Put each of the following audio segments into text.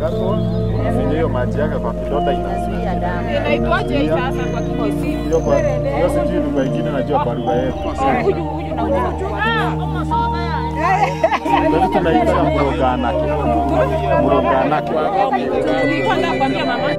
inakatwa, unafinya hiyo maji yake kwa kidonda inazuia damu. Inaitwaje hii sasa kwa Kisii? Hiyo sijui lugha ingine najua kwa lugha yetu. Huyu na huyu. Ndio tunaita muroganake. Muroganake. Nilikuwa nakwambia mama.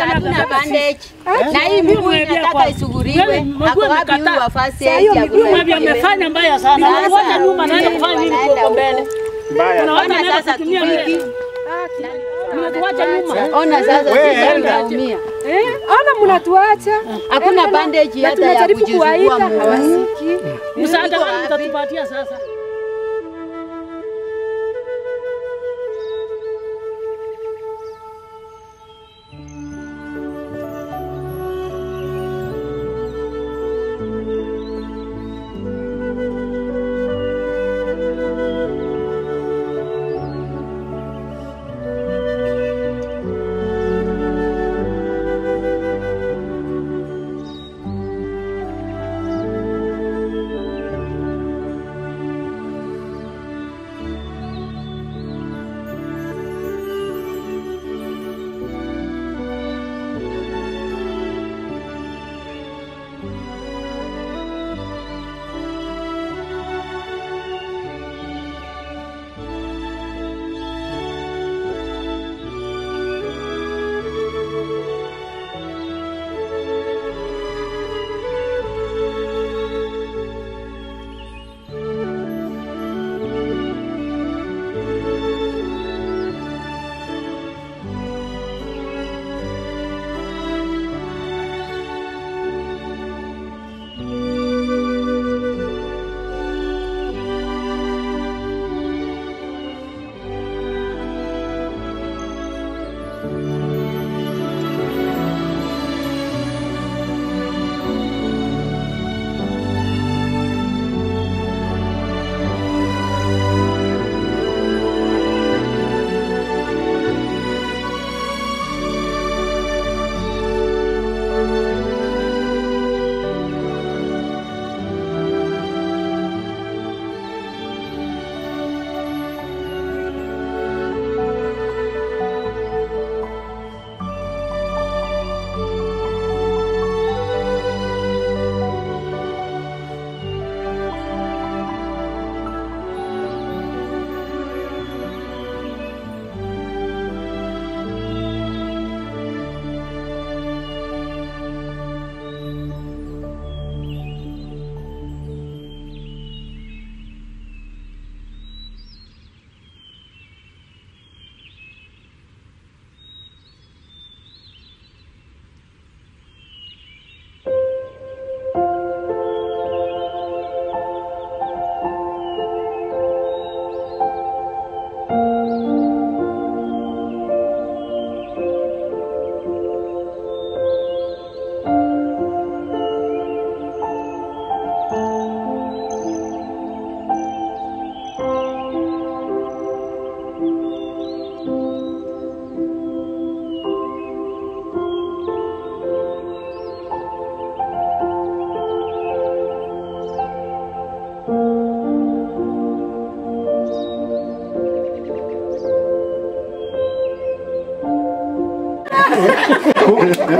Hatuna bandage. Na hii miguu inataka isuguriwe. Ako wapi huyu wa first aid ya kusaidia? Amefanya mbaya sana. Wote nyuma naenda kufanya nini huko mbele? Ona sasa tupiki. Ona sasa sisi tunaumia. Ona mnatuacha. Hakuna bandage hata ya kujizua hawasiki. Msaada gani mtatupatia sasa?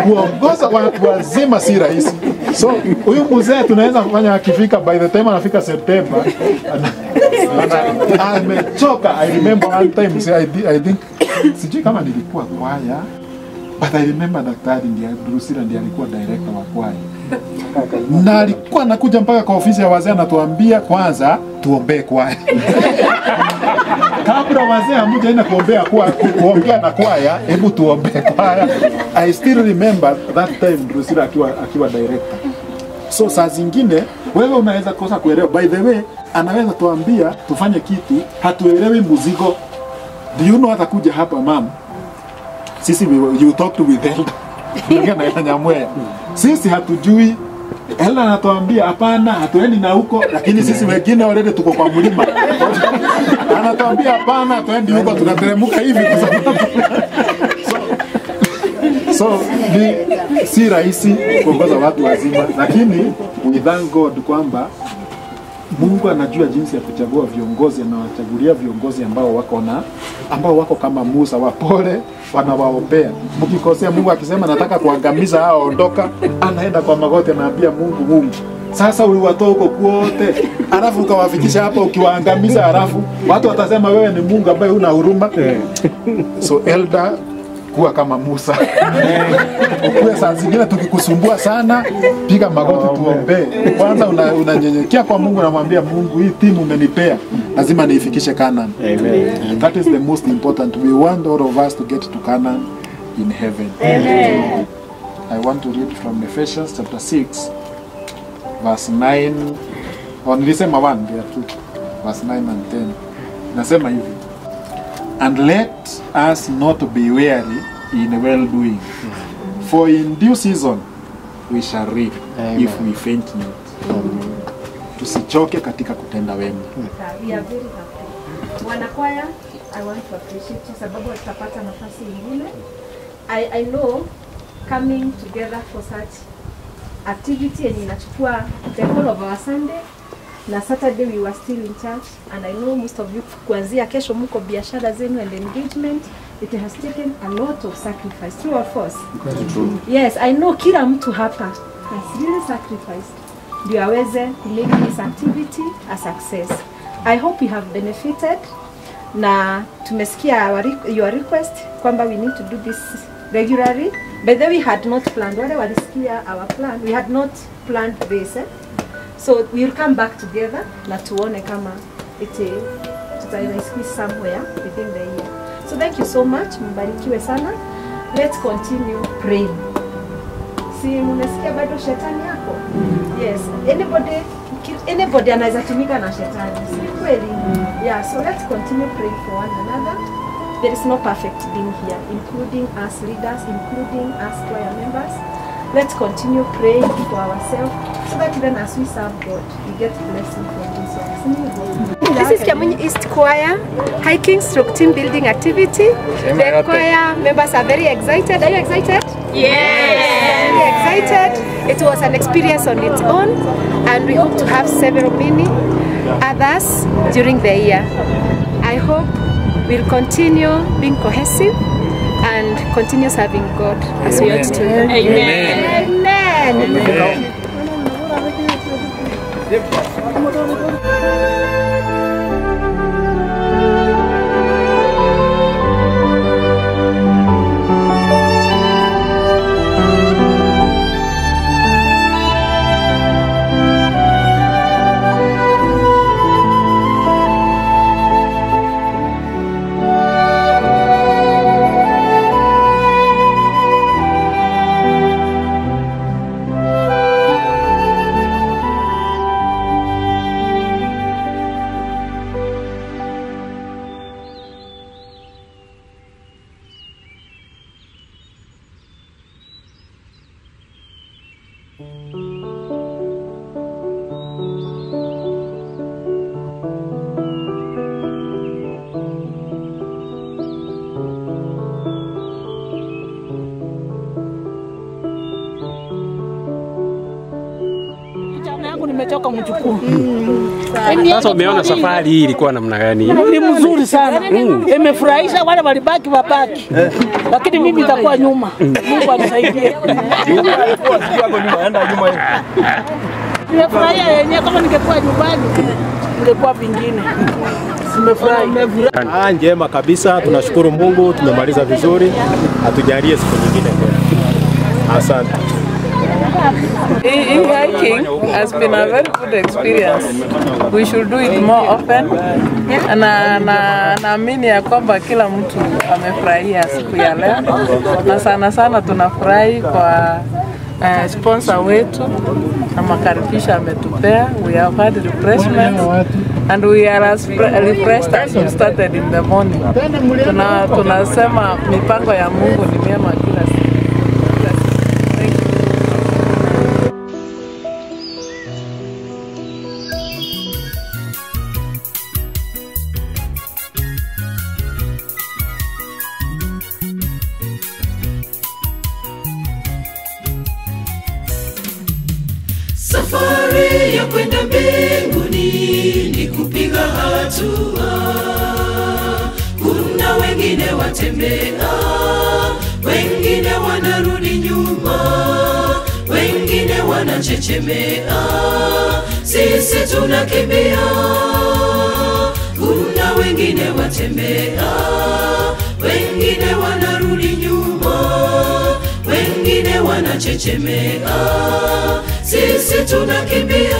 Kuongoza watu wazima si rahisi. So huyu mzee tunaweza kufanya akifika, by the time anafika September amechoka. I remember one time, I think sijui kama nilikuwa kwaya, but I remember daktari ndiye Drusilla ndiye alikuwa director wa kwaya. Na alikuwa anakuja mpaka kwa ofisi ya wazee anatuambia kwanza tuombee kwaya. Kabla wazee hamujaenda kuongea na kwaya, hebu tuombee kwaya. I still remember that time Drusilla akiwa director. So saa zingine wewe unaweza kosa kuelewa. By the way, anaweza tuambia tufanye kitu, hatuelewi mzigo. Do you know atakuja hapa mama? Sisi you talk to with Elda. Ngana Nyamwea. Sisi hatujui. Elda anatuambia hapana, hatuendi na huko, lakini sisi wengine already tuko kwa mlima. Anatuambia hapana, hatuendi huko, tunateremka hivi kwa sababu. So si rahisi kuongoza watu wazima, lakini we thank God kwamba Mungu anajua jinsi ya kuchagua viongozi, anawachagulia viongozi ambao wako kama Musa, wapole, wanawaombea. Mkikosea Mungu akisema nataka kuangamiza hao, ondoka, anaenda kwa magoti anaambia Mungu, sasa uliwatoa huko kwote, alafu ukawafikisha hapa ukiwaangamiza, alafu watu watasema wewe ni Mungu ambaye huna huruma. So Elda, kuwa kama Musa. Ukuwe saa zingine tukikusumbua sana, piga magoti tuombe. Kwanza unanyenyekea kwa Mungu na mwambia Mungu, hii timu umenipea, lazima niifikishe Canaan. Amen. That is the most important. We want all of us to get to Canaan in heaven. Amen. I want to read from Ephesians chapter 6 verse 9. Nilisema 1 there too. Verse 9 and 10. Nasema hivi. And let us not be weary in well-doing, for in due season we shall reap. Amen. If we faint not. Tusichoke katika kutenda wema. We are very happy. Wanakwaya, I want to appreciate you sababu tutapata nafasi nyingine. I know coming together for such activity and inachukua the whole of our Sunday. Na Saturday we were still in church, and I know most of you kuanzia kesho mko biashara zenu and engagement. It has taken a lot of sacrifice. True or false? True. Yes, I know kila mtu hapa has really sacrificed ndio aweze make this activity a success. I hope you have benefited, na tumesikia your request kwamba we need to do this regularly. But then we had not planned. Wale walisikia our plan, we had not planned this. So we'll come back together na tuone kama tutaina squeeze somewhere within the year. So thank you so much, mbarikiwe sana. Let's continue praying. Si mnasikia bado shetani yako? Yes, anybody anaweza tumika na shetani. Si kweli? Yeah, so let's continue praying for one another. There is no perfect being here, including us leaders, including us choir members. Let's continue praying for ourselves so that even as we serve God, we get blessing from this one. This is Kiamunyi East Choir hiking/team building activity. The choir members are very excited. Are you excited? Yes. Very excited. It was an experience on its own, and we hope to have many others during the year. I hope we'll continue being cohesive and continue serving God as we ought to. Amen. Amen. Amen. Nimechoka mchukuu. Sasa umeona safari hii ilikuwa namna gani? Ni mzuri sana. Imefurahisha wale walibaki wabaki. Lakini mimi nitakuwa nyuma. Mungu anisaidie. Nimefurahia yenyewe, kama ningekuwa nyumbani ningekuwa vingine. Nimefurahi. Njema kabisa, tunashukuru Mungu, tumemaliza vizuri. Atujalie siku nyingine tena. Asante. Hiking has been a very good experience. We should do it more often. Naamini ya kwamba kila mtu amefurahia siku ya leo. Na sana sana tunafurahi kwa sponsor wetu na makaribisha ametupea. We have had refreshments and we are as refreshed as we started in the morning. Tunasema mipango ya Mungu ni mema kila siku. Safari ya kwenda mbinguni ni kupiga hatua. Kuna wengine watembea, wengine wanarudi nyuma, wengine wanachechemea, sisi tunakimbia. Kuna wengine watembea, wengine wanarudi nyuma, wengine wanachechemea, sisi tunakimbia.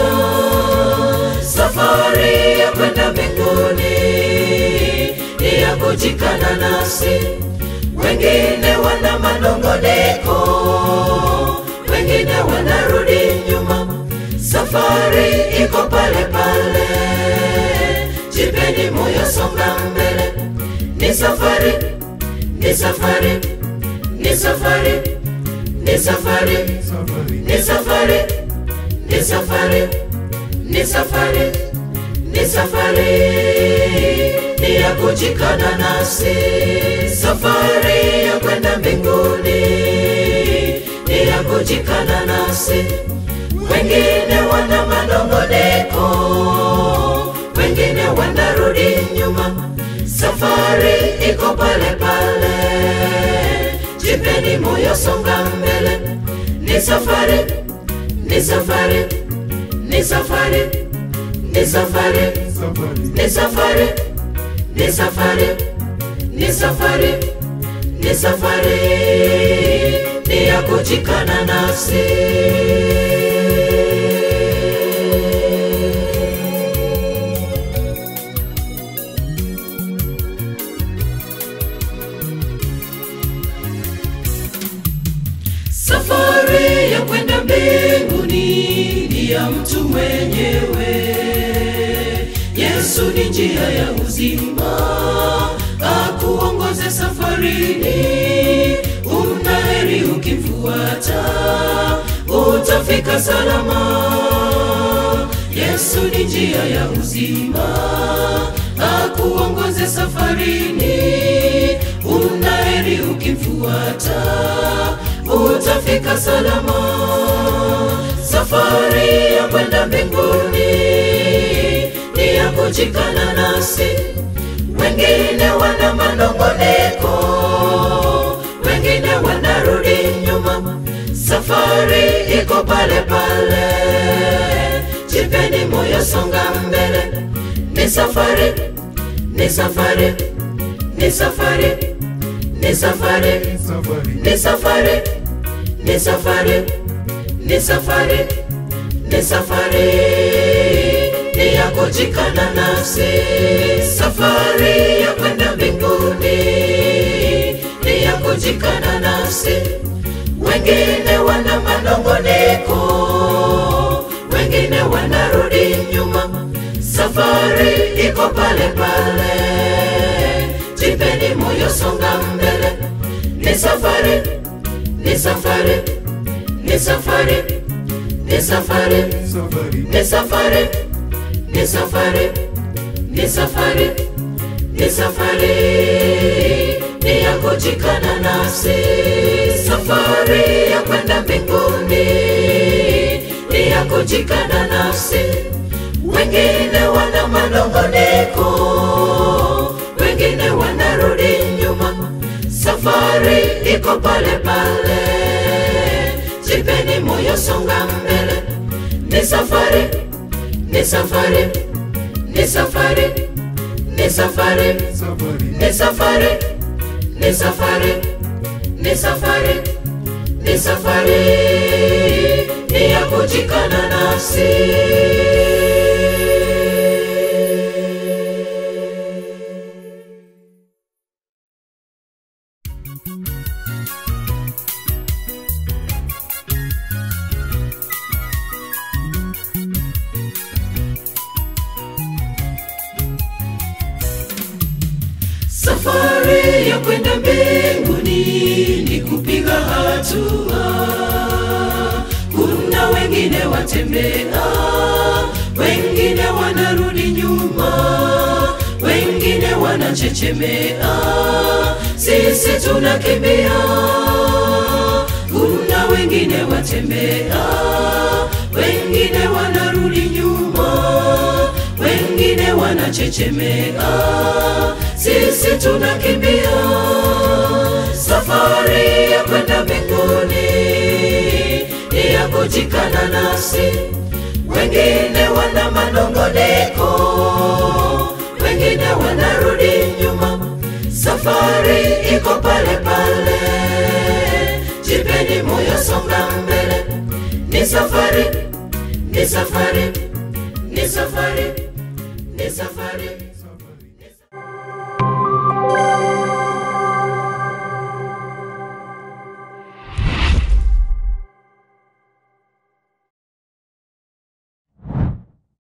Safari ya kwenda mbinguni ni ya kujikana nafsi. Wengine wana manongoneko, wengine wanarudi nyuma. Safari iko pale pale, jipeni moyo, songa mbele. Ni safari, ni safari, ni safari, ni safari, ni safari, ni safari, ni safari, ni safari, ni ya kujikana nafsi. Safari ya kwenda mbinguni ni ya kujikana nafsi. Wengine wana manongoneko, wengine wanarudi nyuma. Safari iko pale pale, jipeni moyo, songa mbele. Ni safari, ni safari, ni safari, ni safari, ni safari, ni safari, ni safari, ni safari, ni ya kujikana nafsi. Safari ya kwenda mbinguni ni ya mtu mwenyewe. Yesu ni njia ya uzima, akuongoze safarini. Unaheri ukimfuata, utafika salama. Yesu ni njia ya uzima, akuongoze safarini. Unaheri ukimfuata, utafika salama. Safari ya kwenda mbinguni ni ya kujikana nafsi. Wengine wana manongoneko, wengine wanarudi nyuma. Safari iko pale pale, jipeni moyo, songa mbele. Ni safari, ni safari, ni safari, ni safari, ni safari, ni safari, ni safari, ni safari, ni ya kujikana nafsi. Safari ya kwenda mbinguni ni ya kujikana nafsi. Wengine wana manongoneko, wengine wanarudi nyuma. Safari iko pale pale, jipeni moyo, songa mbele. Ni safari, ni safari, ni safari, ni safari, ni safari, ni safari, ni safari, ni safari, ni ya kujikana nafsi. Safari ya kwenda mbinguni ni ya kujikana nafsi. wengine wana manongoneko, wengine wanarudi nyuma. Safari iko pale pale, jipeni moyo, songa mbele. Ni safari, ni safari, ni safari, ni safari, ni safari, ni safari, ni safari, ni safari, ni ya kujikana nafsi. Safari ya kwenda mbinguni ni kupiga hatua. Kuna wengine watembea, wengine wanarudi nyuma, wengine wanachechemea. Sisi tunakimbia. Kuna wengine watembea, wengine wanarudi nyuma, wengine wanachechemea. Sisi tunakimbia. Safari ya kwenda mbinguni ni ya kujikana nafsi. Wengine wana manongoneko, wengine wanarudi nyuma. Safari iko pale pale, jipeni moyo, songa mbele. Ni safari, ni safari, ni safari, ni safari.